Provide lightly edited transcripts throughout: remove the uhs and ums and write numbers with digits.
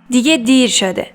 دیگه دیر شده.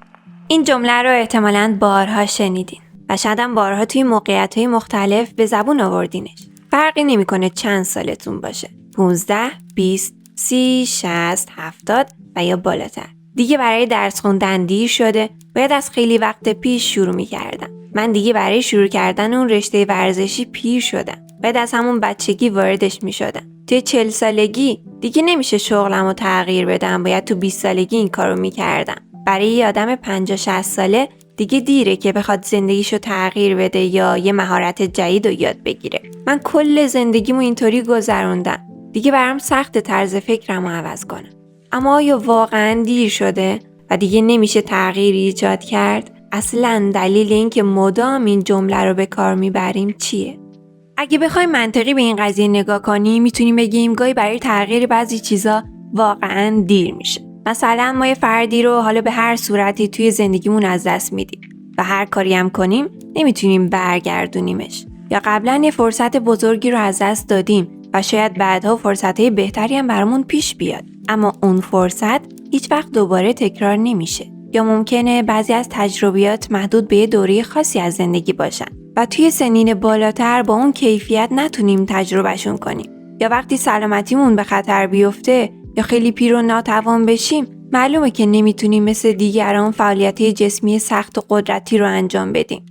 این جمله رو احتمالاً بارها شنیدین و شاید هم بارها توی موقعیت‌های مختلف به زبون آوردینش. فرقی نمی‌کنه چند سالتون باشه. 15, 20, 30, 60, 70 و یا بالاتر. دیگه برای درس خوندن دیر شده. باید از خیلی وقت پیش شروع می‌کردم. من دیگه برای شروع کردن اون رشته ورزشی پیر شدم. باید از همون بچگی واردش می‌شدم. توی 40 سالگی دیگه نمیشه شغلمو تغییر بدم. باید تو 20 سالگی این کارو می‌کردم. برای یه آدم 50-60 ساله دیگه دیره که بخواد زندگیشو تغییر بده یا یه مهارت جدید رو یاد بگیره. من کل زندگیمو اینطوری گذروندم. دیگه برام سخت طرز فکرمو عوض کنم. اما آیا واقعاً دیر شده و دیگه نمیشه تغییری ایجاد کرد؟ اصلاً دلیل این که مدام این جمله رو به کار میبریم چیه؟ اگه بخوایم منطقی به این قضیه نگاه کنیم میتونیم بگیم گاهی برای تغییر بعضی چیزا واقعاً دیر میشه. مثلا ما یه فردی رو حالا به هر صورتی توی زندگیمون از دست میدیم و هر کاری هم کنیم نمیتونیم برگردونیمش. یا قبلا یه فرصت بزرگی رو از دست دادیم و شاید بعدها فرصتهای بهتری هم برامون پیش بیاد. اما اون فرصت هیچ وقت دوباره تکرار نمیشه. یا ممکنه بعضی از تجربیات محدود به یه دوره خاصی از زندگی باشن و توی سنین بالاتر با اون کیفیت نتونیم تجربهشون کنیم. یا وقتی سلامتیمون به خطر بیفته یا خیلی پیر و ناتوان بشیم معلومه که نمیتونیم مثل دیگران فعالیت جسمی سخت و قدرتی رو انجام بدیم.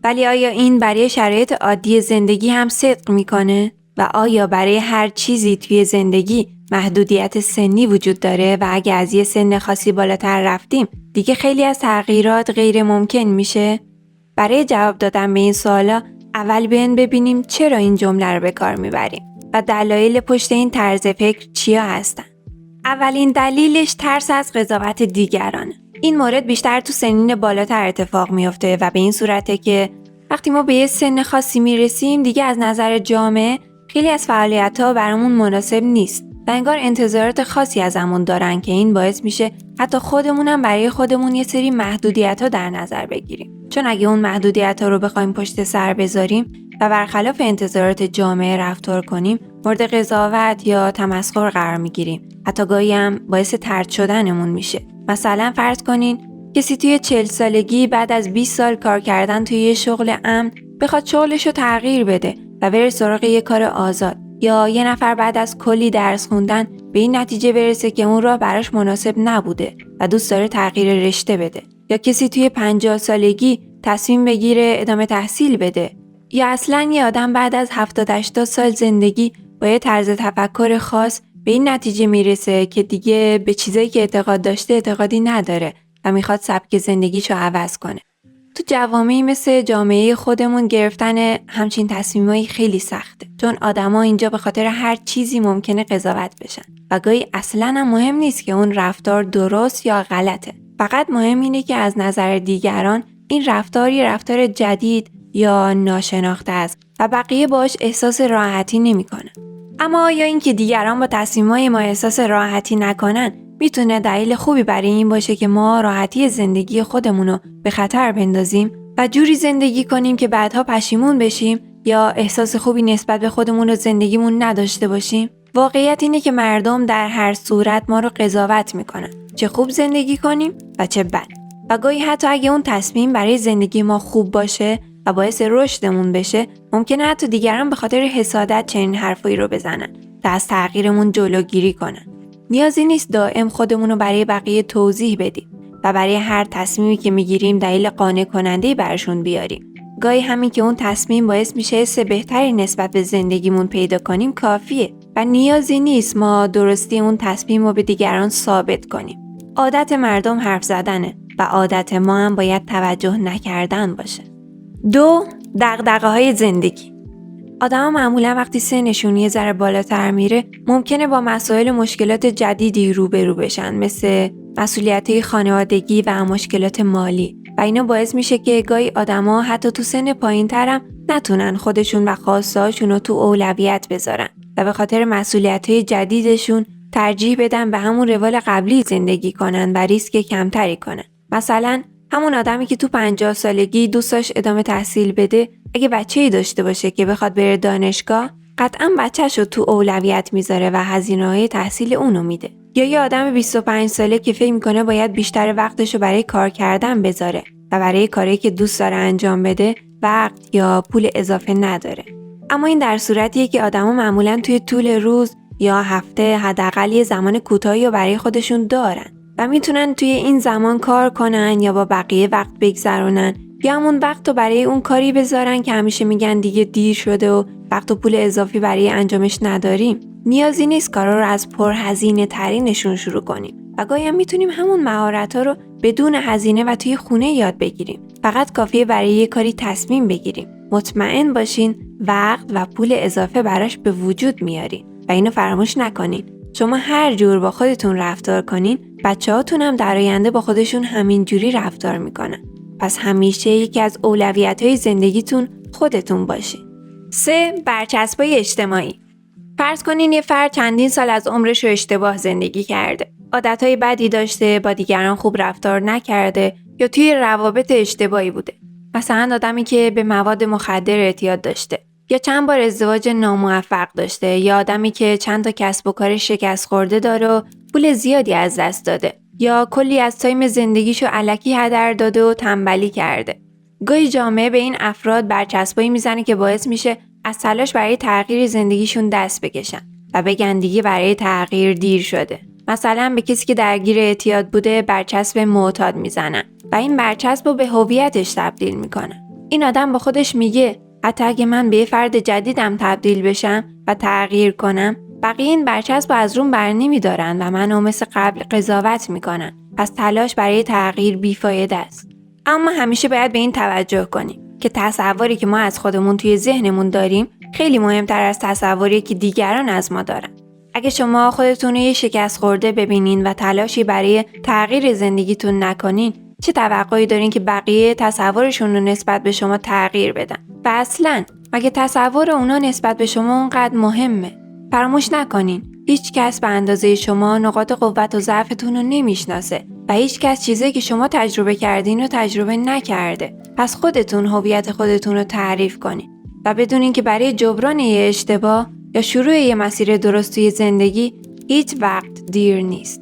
ولی آیا این برای شرایط عادی زندگی هم صدق میکنه؟ و آیا برای هر چیزی توی زندگی محدودیت سنی وجود داره و اگه از یه سن خاصی بالاتر رفتیم دیگه خیلی از تغییرات غیر ممکن میشه؟ برای جواب دادن به این سوالا اول بیاین ببینیم چرا این جمله رو به کار میبریم و دلایل پشت این طرز فکر چیا هستن. اولین دلیلش ترس از قضاوت دیگرانه. این مورد بیشتر تو سنین بالاتر اتفاق میفته و به این صورته که وقتی ما به یه سن خاصی میرسیم دیگه از نظر جامعه خیلی از فعالیت‌ها برامون مناسب نیست و انگار انتظارات خاصی ازمون دارن که این باعث میشه حتی خودمونم برای خودمون یه سری محدودیت‌ها در نظر بگیریم. چون اگه اون محدودیت‌ها رو بخوایم پشت سر بذاریم و برخلاف انتظارات جامعه رفتار کنیم مورد قضاوت یا تمسخر قرار میگیریم. حتی گاهی هم باعث طرد شدنمون میشه. مثلا فرض کنین کسی توی 40 سالگی بعد از 20 سال کار کردن توی یه شغل امن بخواد شغلشو تغییر بده و بره سراغ یه کار آزاد. یا یه نفر بعد از کلی درس خوندن به این نتیجه برسه که اون راه براش مناسب نبوده و دوست داره تغییر رشته بده. یا کسی توی 50 سالگی تصمیم بگیره ادامه تحصیل بده. یا اصلاً یه آدم بعد از 70-80 سال زندگی با یه طرز تفکر خاص به این نتیجه میرسه که دیگه به چیزایی که اعتقاد داشته اعتقادی نداره و میخواد سبک زندگیشو عوض کنه. تو جوامعی مثل جامعه خودمون گرفتن همچین تصمیمایی خیلی سخته. چون آدما اینجا به خاطر هر چیزی ممکنه قضاوت بشن و گاهی اصلاً هم مهم نیست که اون رفتار درست یا غلطه. فقط مهم اینه که از نظر دیگران این رفتار جدید یا ناشناخته است و بقیه باش احساس راحتی نمیکنن. اما آیا این که دیگران با تصمیمای ما احساس راحتی نکنن میتونه دلیل خوبی برای این باشه که ما راحتی زندگی خودمونو به خطر بندازیم و جوری زندگی کنیم که بعدها پشیمون بشیم یا احساس خوبی نسبت به خودمون و زندگیمون نداشته باشیم؟ واقعیت اینه که مردم در هر صورت ما رو قضاوت میکنن، چه خوب زندگی کنیم و چه بد. و گاهی حتی اگه اون تصمیم برای زندگی ما خوب باشه و باعث رشدمون بشه، ممکنه حتی دیگران به خاطر حسادت چنین حرفایی رو بزنن تا از تغییرمون جلوگیری کنن. نیازی نیست دائم خودمون رو برای بقیه توضیح بدیم و برای هر تصمیمی که میگیریم دلیل قانع کننده‌ای براشون بیاریم. گاهی همین که اون تصمیم باعث میشه حس بهتری نسبت به زندگیمون پیدا کنیم کافیه و نیازی نیست ما درستی اون تصمیم رو به دیگران ثابت کنیم. عادت مردم حرف زدنه و عادت ما هم باید توجه نکردن باشه. 2. دغدغه‌های زندگی. آدم‌ها معمولا وقتی سنشون یه ذره بالاتر میره ممکنه با مسائل و مشکلات جدیدی روبرو بشن، مثل مسئولیت‌های خانوادگی و مشکلات مالی و اینا باعث میشه که گاهی آدم‌ها حتی تو سن پایین‌تر هم نتونن خودشون و خواسته‌هاشون رو تو اولویت بذارن و به خاطر مسئولیت‌های جدیدشون ترجیح بدن به همون روال قبلی زندگی کنن و ریسک کمتری کنن. مثلا همون آدمی که تو 50 سالگی دوست داشت ادامه تحصیل بده، اگه بچه‌ای داشته باشه که بخواد بره دانشگاه، قطعاً بچه‌شو تو اولویت میذاره و هزینه‌های تحصیل اونو میده. یا یه آدم 25 ساله که فکر میکنه باید بیشتر وقتشو برای کار کردن بذاره و برای کاری که دوست داره انجام بده وقت یا پول اضافه نداره. اما این در صورتیه که آدما معمولاً توی طول روز یا هفته حداقل یه زمان کوتاهی رو برای خودشون دارن و میتونن توی این زمان کار کنن یا با بقیه وقت بگذرونن یا همون وقت رو برای اون کاری بذارن که همیشه میگن دیگه دیر شده و وقت و پول اضافی برای انجامش نداریم. نیازی نیست کارا رو از پرهزینه ترینشون شروع کنیم و گاهی هم میتونیم همون مهارت‌ها رو بدون هزینه و توی خونه یاد بگیریم. فقط کافیه برای یه کاری تصمیم بگیریم. مطمئن باشین وقت و پول اضافه براش به وجود میارین و اینو فراموش نکنین. شما هر جور با خودتون رفتار کنین، بچه‌هاتون هم در آینده با خودشون همین جوری رفتار میکنن. پس همیشه یکی از اولویت‌های زندگیتون خودتون باشین. 3. برچسب‌های اجتماعی. فرض کنین یه فرد چندین سال از عمرش رو اشتباه زندگی کرده. عادتهای بدی داشته، با دیگران خوب رفتار نکرده یا توی روابط اشتباهی بوده. مثلا آدمی که به مواد مخدر اعتیاد داشته یا چند بار ازدواج ناموفق داشته یا آدمی که چند تا کسب و کار شکست خورده داره و پول زیادی از دست داده یا کلی از تایم زندگیشو الکی هدر داده و تنبلی کرده. گاهی جامعه به این افراد برچسبایی میزنه که باعث میشه از تلاش برای تغییر زندگیشون دست بکشن و بگن دیگه برای تغییر دیر شده. مثلا به کسی که درگیر اعتیاد بوده برچسب معتاد میزنن و این برچسب رو به هویتش تبدیل میکنن. این آدم با خودش میگه حتی اگه من به یه فرد جدیدم تبدیل بشم و تغییر کنم، بقیه این برچسب رو از روم برنمیدارن و منو مثل قبل قضاوت میکنن. پس تلاش برای تغییر بیفایده است. اما همیشه باید به این توجه کنیم که تصوری که ما از خودمون توی ذهنمون داریم خیلی مهمتر از تصوری که دیگران از ما دارن. اگه شما خودتون رو یه شکست خورده ببینین و تلاشی برای تغییر زندگیتون نکنین، چه توقعی دارین که بقیه تصورشون رو نسبت به شما تغییر بدن؟ و اصلاً مگه تصور اونا نسبت به شما اونقدر مهمه؟ فراموش نکنین هیچ کس به اندازه شما نقاط قوت و ضعفتون رو نمیشناسه و هیچ کس چیزی که شما تجربه کردین رو تجربه نکرده. پس خودتون هویت خودتون رو تعریف کنین و بدونین که برای جبران یه اشتباه یا شروع یه مسیر درست توی زندگی هیچ وقت دیر نیست.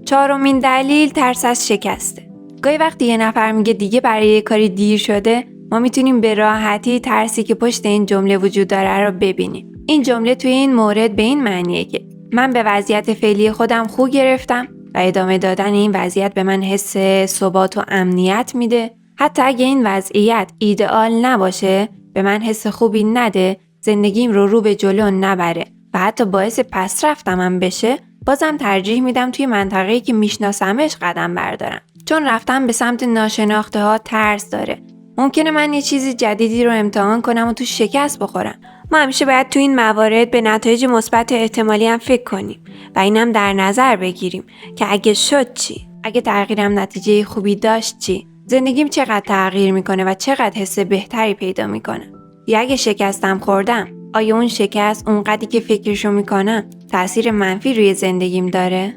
4مین دلیل ترس از شکسته. گاهی وقتی یه نفر میگه دیگه برای یه کاری دیر شده، ما میتونیم به راحتی ترسی که پشت این جمله وجود داره رو ببینیم. این جمله توی این مورد به این معنیه که من به وضعیت فعلی خودم خو گرفتم و ادامه دادن این وضعیت به من حس ثبات و امنیت میده. حتی اگه این وضعیت ایدئال نباشه، به من حس خوبی نده، زندگیم رو به جلو نبره و حتی باعث پس رفتمم بشه، بازم ترجیح میدم توی منطقه‌ای که میشناسمش قدم بردارم. چون رفتن به سمت ناشناخته ها ترس داره. ممکنه من یه چیز جدیدی رو امتحان کنم و تو شکست بخورم. ما همیشه باید تو این موارد به نتایج مثبت احتمالی هم فکر کنیم و اینم در نظر بگیریم که اگه شد چی؟ اگه تغییرم نتیجه خوبی داشت چی؟ زندگیم چقدر تغییر میکنه و چقدر حس بهتری پیدا میکنه؟ یا اگه شکستم خوردم، آیا اون شکست اونقدری که فکرشو میکنم تأثیر منفی روی زندگیم داره؟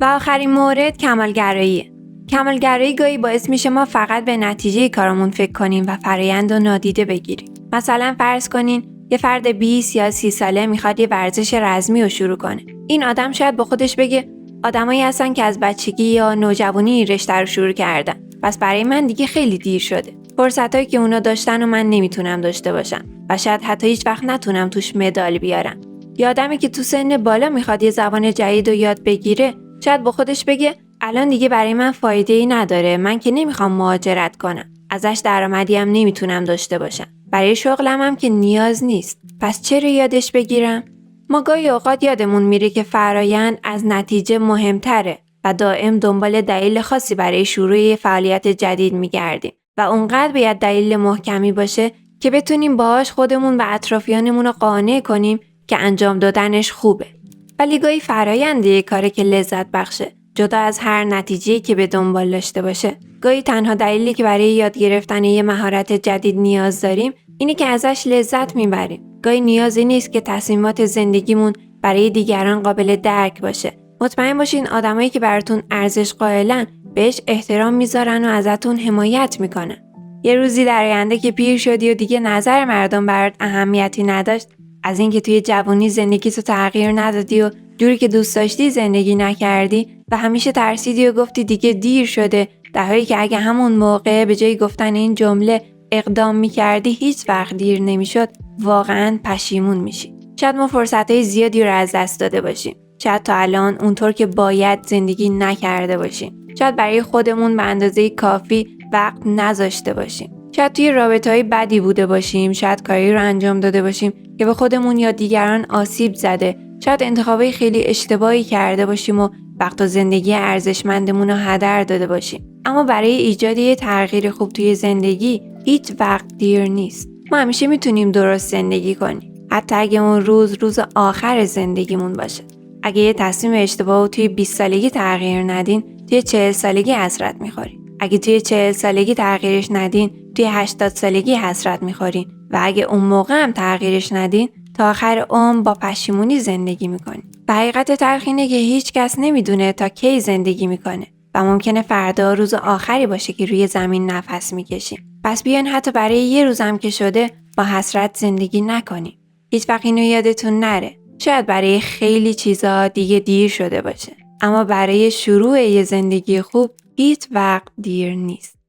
و آخرین مورد کمالگراییه. کمالگرایی گاهی باعث میشه ما فقط به نتیجه کارمون فکر کنیم و فرآیند رو نادیده بگیریم. مثلا فرض کنین یه فرد 20 یا 30 ساله میخواد یه ورزش رزمی رو شروع کنه. این آدم شاید با خودش بگه آدمایی هستن که از بچگی یا نوجوانی رشته رو شروع کردن. پس برای من دیگه خیلی دیر شده. فرصتایی که اونا داشتن و من نمیتونم داشته باشم و شاید حتی هیچ وقت نتونم توش مدال بیارم. یا آدمی که تو سن بالا میخواد یه زبان جدید رو یاد بگیره، شاید با خودش بگه الان دیگه برای من فایده‌ای نداره، من که نمیخوام مهاجرت کنم، ازش درآمدی هم نمیتونم داشته باشم، برای شغلم هم که نیاز نیست، پس چرا یادش بگیرم؟ ما گاهی اوقات یادمون میره که فرآیند از نتیجه مهمتره و دائم دنبال دلیل خاصی برای شروع یه فعالیت جدید میگردیم و اونقدر باید دلیل محکمی باشه که بتونیم باهاش خودمون و اطرافیانمون رو قانع کنیم که انجام دادنش خوبه. ولی گاهی فرآیند یه کاره که لذت بخشه، جدا از هر نتیجه‌ای که به دنبال داشته باشه. گاهی تنها دلیلی که برای یاد گرفتن یه مهارت جدید نیاز داریم اینه که ازش لذت میبریم. گاهی نیازی نیست که تصمیمات زندگیمون برای دیگران قابل درک باشه. مطمئن باشین آدمایی که براتون ارزش قائلن بهش احترام میذارن و ازتون حمایت میکنن. یه روزی در آینده که پیر شدی و دیگه نظر مردم برات اهمیتی نداشت، از اینکه توی جوانی زندگیتو تغییر ندادی و جوری که دوست داشتی زندگی نکردی و همیشه ترسیدی و گفتی دیگه دیر شده، در حالی که اگه همون موقع به جای گفتن این جمله اقدام میکردی هیچ وقت دیر نمیشد، واقعا پشیمون میشی. شاید ما فرصتهای زیادی رو از دست داده باشیم. شاید تا الان اونطور که باید زندگی نکرده باشیم. شاید برای خودمون به اندازه کافی وقت نذاشته باشیم. شاید توی رابطه‌های بدی بوده باشیم. شاید کاری رو انجام داده باشیم که به خودمون یا دیگران آسیب زده. شاید انتخابای خیلی اشتباهی کرده باشیم و وقت و زندگی ارزشمندمون رو هدر داده باشیم. اما برای ایجاد یه تغییر خوب توی زندگی هیچ وقت دیر نیست. ما همیشه میتونیم درست زندگی کنیم. حتی اگه اون روز آخر زندگیمون باشه. اگه یه تصمیم اشتباه و توی 20 سالگی تغییر ندین، توی 40 سالگی حسرت میخورین. اگه توی 40 سالگی تغییرش ندین، توی 80 سالگی حسرت میخورین. و اگه اون موقع هم تغییرش ندین، تا آخر عمر با پشیمونی زندگی میکنین. و حقیقت تلخ اینه که هیچ کس نمیدونه تا کی زندگی میکنه و ممکنه فردا روز آخری باشه که روی زمین نفس میکشیم. پس بیاین حتی برای یه روزم که شده با حسرت زندگی نکنیم. هیچ وقت اینو یادتون نره. شاید برای خیلی چیزا دیگه دیر شده باشه، اما برای شروع یه زندگی خوب هیچ وقت دیر نیست.